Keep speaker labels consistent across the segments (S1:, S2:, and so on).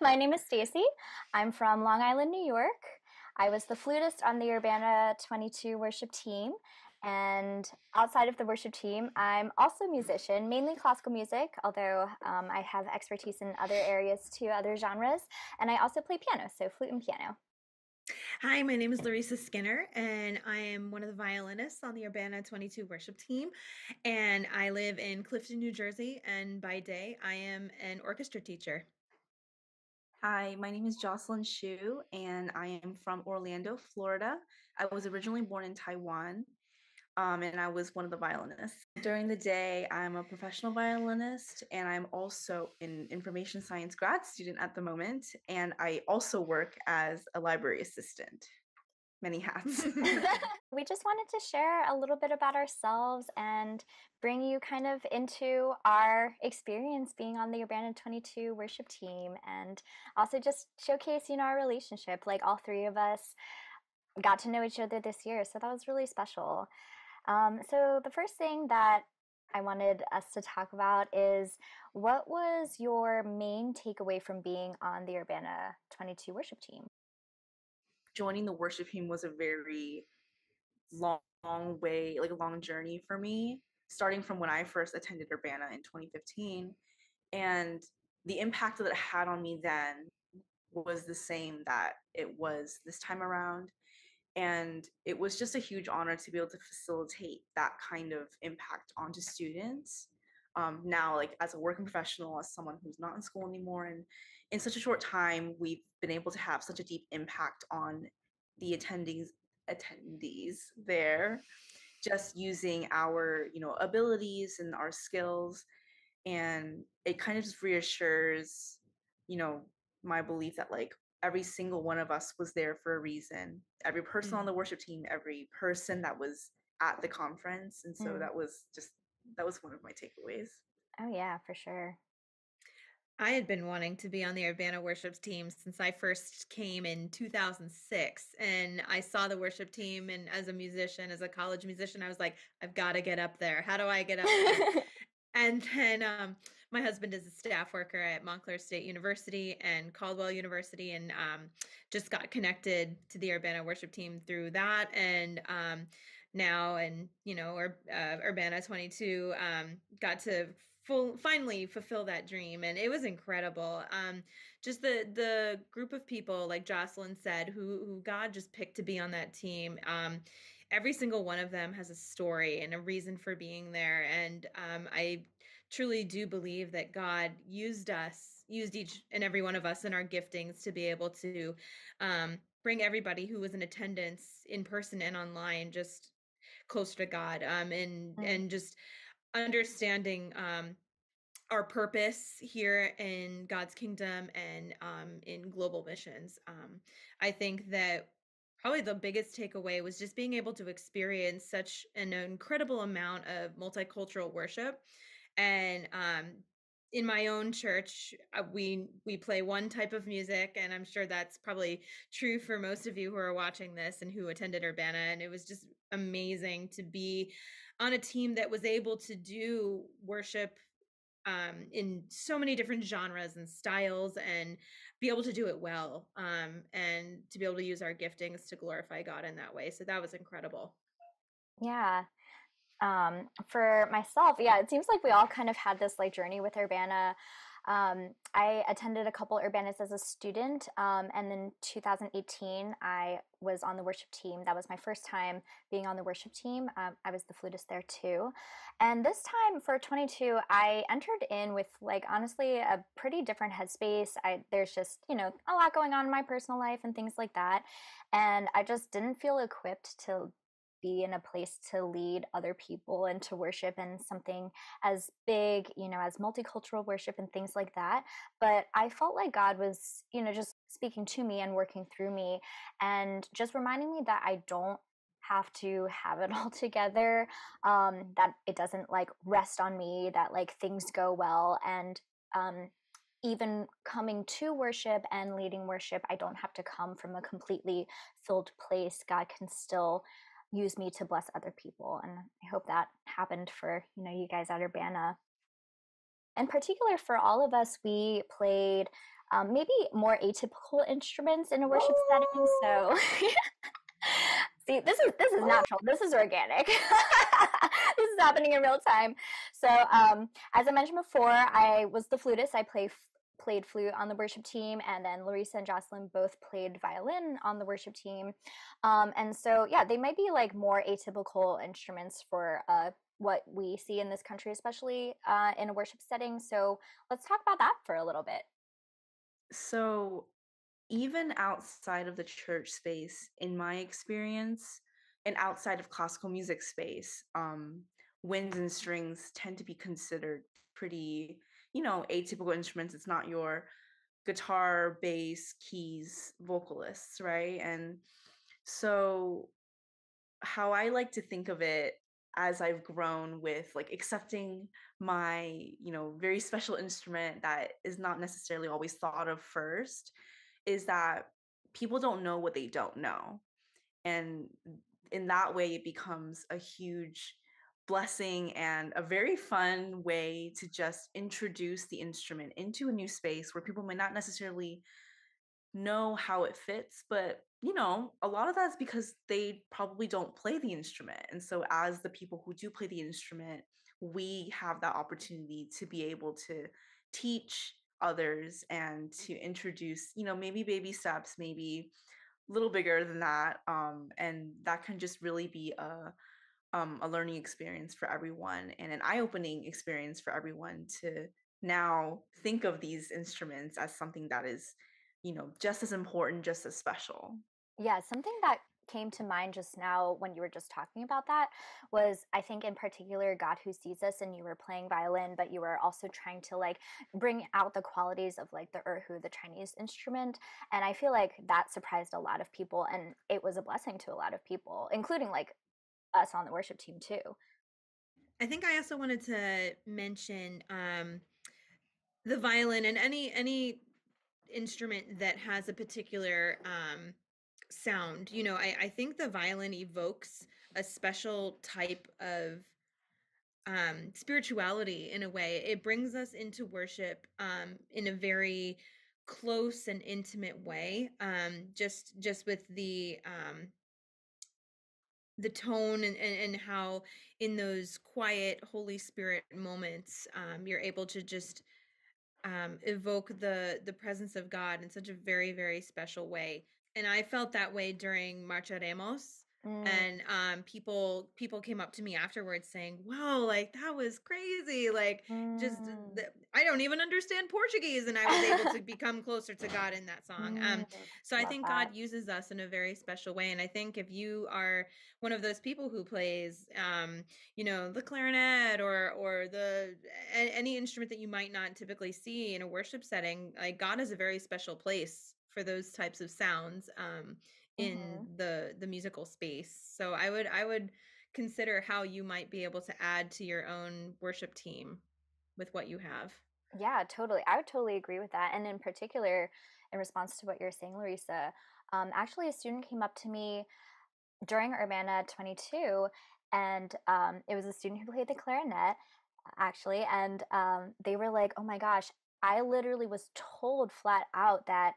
S1: My name is Stacey. I'm from Long Island, New York. I was the flutist on the Urbana 22 Worship Team. And outside of the worship team, I'm also a musician, mainly classical music, although I have expertise in other areas too, other genres. And I also play piano, so flute and piano.
S2: Hi, my name is Larisa Skinner, and I am one of the violinists on the Urbana 22 Worship Team. And I live in Clifton, New Jersey, and by day, I am an orchestra teacher.
S3: Hi, my name is Jocelyn Hsu, and I am from Orlando, Florida. I was originally born in Taiwan, and I was one of the violinists. During the day, I'm a professional violinist, and I'm also an information science grad student at the moment, and I also work as a library assistant. Many hats.
S1: We just wanted to share a little bit about ourselves and bring you kind of into our experience being on the Urbana 22 worship team and also just showcase, our relationship. Like all three of us got to know each other this year, so that was really special. So the first thing that I wanted us to talk about is what was your main takeaway from being on the Urbana 22 worship team?
S3: Joining the worship team was a very long way, like a long journey for me, starting from when I first attended Urbana in 2015. And the impact that it had on me then was the same that it was this time around. And it was just a huge honor to be able to facilitate that kind of impact onto students. Now, like as a working professional, as someone who's not in school anymore, and in such a short time, we've been able to have such a deep impact on the attendees there, just using our abilities and our skills, and it kind of just reassures you know my belief that like every single one of us was there for a reason, every person on
S2: Mm.
S3: the worship team, every person that was at the conference. And so
S1: Mm.
S3: that was one of my takeaways.
S1: Oh, yeah, for sure.
S2: I had been wanting to be on the Urbana worship team since I first came in 2006, and I saw the worship team. And as a musician, as a college musician, I was like, I've got to get up there. How do I get up there? And then my husband is a staff worker at Montclair State University and Caldwell University, and just got connected to the Urbana worship team through that. And now, and Urbana 22 got to finally fulfill that dream, and it was incredible. Just the group of people, like Jocelyn said, who God just picked to be on that team. Every single one of them has a story and a reason for being there. And I truly do believe that God used each and every one of us in our giftings to be able to bring everybody who was in attendance in person and online just closer to God,
S1: Mm.
S2: and just understanding our purpose here in God's kingdom and in global missions. I think that probably the biggest takeaway was just being able to experience such an incredible amount of multicultural worship. And in my own church, we play one type of music, and I'm sure that's probably true for most of you who are watching this and who attended Urbana. And it was just amazing to be on a team that was able to do worship in so many different genres and styles, and be able to do it well, and to be able to use our giftings to glorify God in that way. So that was incredible.
S1: Yeah. For myself, yeah, it seems like we all kind of had this like journey with Urbana. I attended a couple Urbanas as a student, and then 2018, I was on the worship team. That was my first time being on the worship team. I was the flutist there too. And this time for 22, I entered in with like honestly a pretty different headspace. There's just, a lot going on in my personal life and things like that. And I just didn't feel equipped to be in a place to lead other people and to worship in something as big, as multicultural worship and things like that. But I felt like God was, just speaking to me and working through me and just reminding me that I don't have to have it all together, that it doesn't like rest on me, that like things go well. And even coming to worship and leading worship, I don't have to come from a completely filled place. God can still use me to bless other people. And I hope that happened for, you guys at Urbana. in particular, for all of us, we played maybe more atypical instruments in a worship setting. So, see, this is natural. This is organic. This is happening in real time. So, as I mentioned before, I was the flutist. I played flute on the worship team, and then Larisa and Jocelyn both played violin on the worship team. And so, yeah, they might be like more atypical instruments for what we see in this country, especially in a worship setting. So let's talk about that for a little bit.
S3: So, even outside of the church space, in my experience, and outside of classical music space, winds and strings tend to be considered pretty, atypical instruments. It's not your guitar, bass, keys, vocalists, right? And so, how I like to think of it as I've grown with like accepting my, very special instrument that is not necessarily always thought of first, is that people don't know what they don't know. And in that way, it becomes a huge blessing and a very fun way to just introduce the instrument into a new space where people may not necessarily know how it fits, but a lot of that's because they probably don't play the instrument. And so as the people who do play the instrument, we have that opportunity to be able to teach others and to introduce, maybe baby steps, maybe a little bigger than that. And that can just really be a learning experience for everyone and an eye-opening experience for everyone to now think of these instruments as something that is, just as important, just as special.
S1: Yeah, something that came to mind just now when you were just talking about that was, I think, in particular, God Who Sees Us, and you were playing violin, but you were also trying to like bring out the qualities of like the erhu, the Chinese instrument. And I feel like that surprised a lot of people, and it was a blessing to a lot of people, including like us on the worship team too.
S2: I think I also wanted to mention the violin and any instrument that has a particular sound. I think the violin evokes a special type of spirituality in a way. It brings us into worship in a very close and intimate way. Just with the tone and how in those quiet Holy Spirit moments, you're able to just evoke the presence of God in such a very, very special way. And I felt that way during Marcharemos. And people came up to me afterwards saying, wow, like that was crazy. Like just I don't even understand Portuguese, and I was able to become closer to God in that song. So I think God uses us in a very special way. And I think if you are one of those people who plays the clarinet or any instrument that you might not typically see in a worship setting, like God is a very special place for those types of sounds in the musical space. So I would consider how you might be able to add to your own worship team with what you have.
S1: Yeah, totally. I would totally agree with that. And in particular, in response to what you're saying, Larisa, actually, a student came up to me during Urbana 22, and it was a student who played the clarinet, actually, and they were like, "Oh my gosh, I literally was told flat out that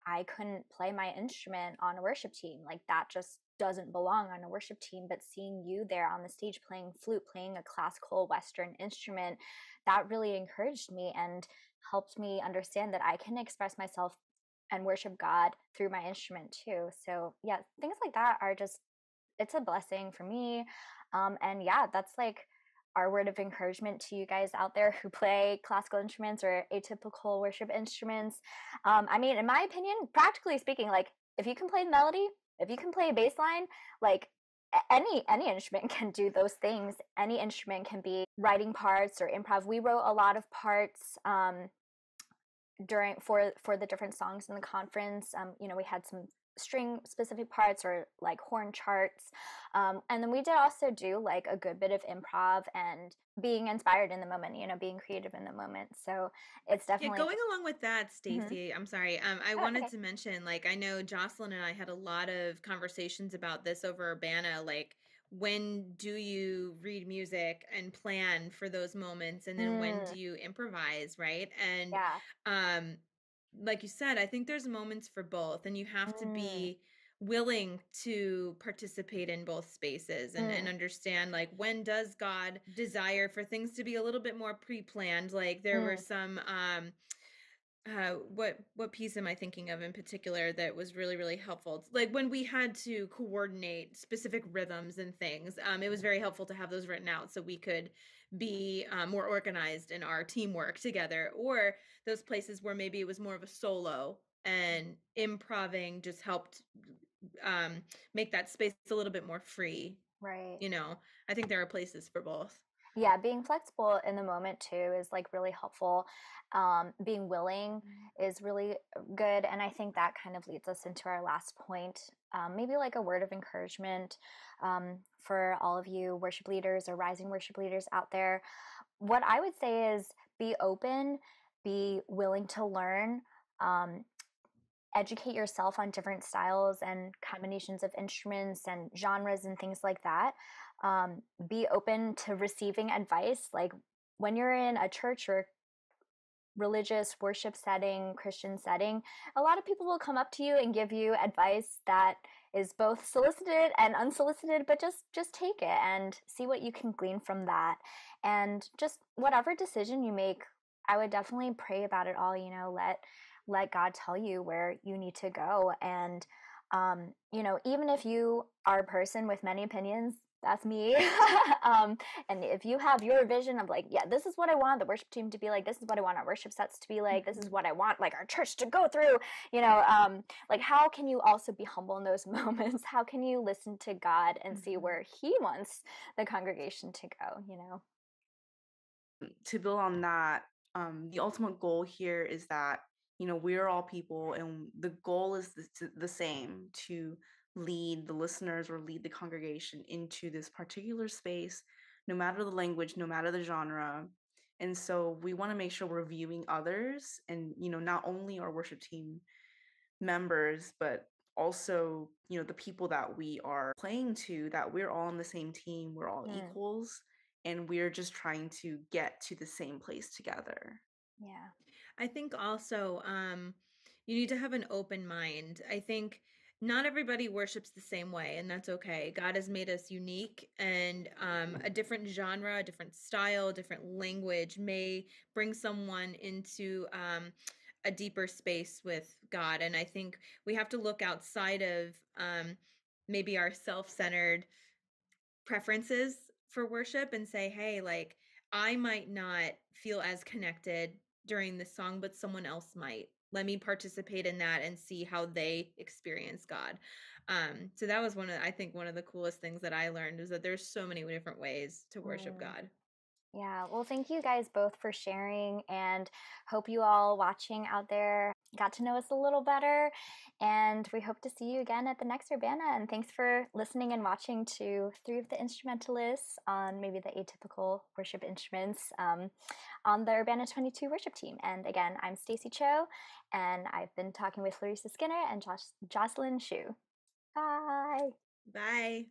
S1: I couldn't play my instrument on a worship team. Like that just doesn't belong on a worship team. But seeing you there on the stage playing flute, playing a classical Western instrument, that really encouraged me and helped me understand that I can express myself and worship God through my instrument too." So yeah, things like that are just, it's a blessing for me. And yeah, that's like our word of encouragement to you guys out there who play classical instruments or atypical worship instruments. I mean, in my opinion, practically speaking, like if you can play the melody, if you can play a bass line, like any instrument can do those things. Any instrument can be writing parts or improv. We wrote a lot of parts during for the different songs in the conference. We had some string specific parts or like horn charts, and then we did also do like a good bit of improv and being inspired in the moment, being creative in the moment. So it's definitely
S2: going along with that, Stacey. I'm sorry. I wanted
S1: okay.
S2: to mention, like, I know Jocelyn and I had a lot of conversations about this over Urbana. Like, when do you read music and plan for those moments, and then when do you improvise, right? And
S1: Yeah.
S2: like you said, I think there's moments for both, and you have to
S1: Mm.
S2: be willing to participate in both spaces and
S1: Mm.
S2: understand, like, when does God desire for things to be a little bit more pre-planned. Like there were
S1: Mm.
S2: some what piece am I thinking of in particular that was really, really helpful? It's like when we had to coordinate specific rhythms and things, it was very helpful to have those written out so we could be more organized in our teamwork together. Or those places where maybe it was more of a solo, and improving just helped make that space a little bit more free.
S1: Right.
S2: I think there are places for both.
S1: Yeah, being flexible in the moment too is like really helpful. Being willing is really good. And I think that kind of leads us into our last point. Maybe like a word of encouragement for all of you worship leaders or rising worship leaders out there. What I would say is be open, be willing to learn, educate yourself on different styles and combinations of instruments and genres and things like that. Be open to receiving advice. Like when you're in a church or religious worship setting, Christian setting, a lot of people will come up to you and give you advice that is both solicited and unsolicited, but just take it and see what you can glean from that. And just whatever decision you make, I would definitely pray about it all, let God tell you where you need to go. And even if you are a person with many opinions, that's me. And if you have your vision of like, yeah, this is what I want the worship team to be like, this is what I want our worship sets to be like, this is what I want like our church to go through, like how can you also be humble in those moments? How can you listen to God and see where He wants the congregation to go?
S3: To build on that, the ultimate goal here is that, we're all people, and the goal is the same, to lead the listeners or lead the congregation into this particular space, no matter the language, no matter the genre. And so we want to make sure we're viewing others, and, not only our worship team members, but also, the people that we are playing to, that we're all on the same team, we're all equals, and we're just trying to get to the same place together.
S1: Yeah.
S2: I think also you need to have an open mind. I think not everybody worships the same way, and that's okay. God has made us unique, and a different genre, a different style, a different language may bring someone into a deeper space with God. And I think we have to look outside of maybe our self-centered preferences for worship and say, hey, like, I might not feel as connected during this song, but someone else might. Let me participate in that and see how they experience God. So that was I think one of the coolest things that I learned is that there's so many different ways to worship God.
S1: Yeah, well, thank you guys both for sharing, and hope you all watching out there got to know us a little better. And we hope to see you again at the next Urbana. And thanks for listening and watching to three of the instrumentalists on maybe the atypical worship instruments on the Urbana 22 Worship Team. And again, I'm Stacey Chou, and I've been talking with Larisa Skinner and Jocelyn Hsu. Bye.
S2: Bye.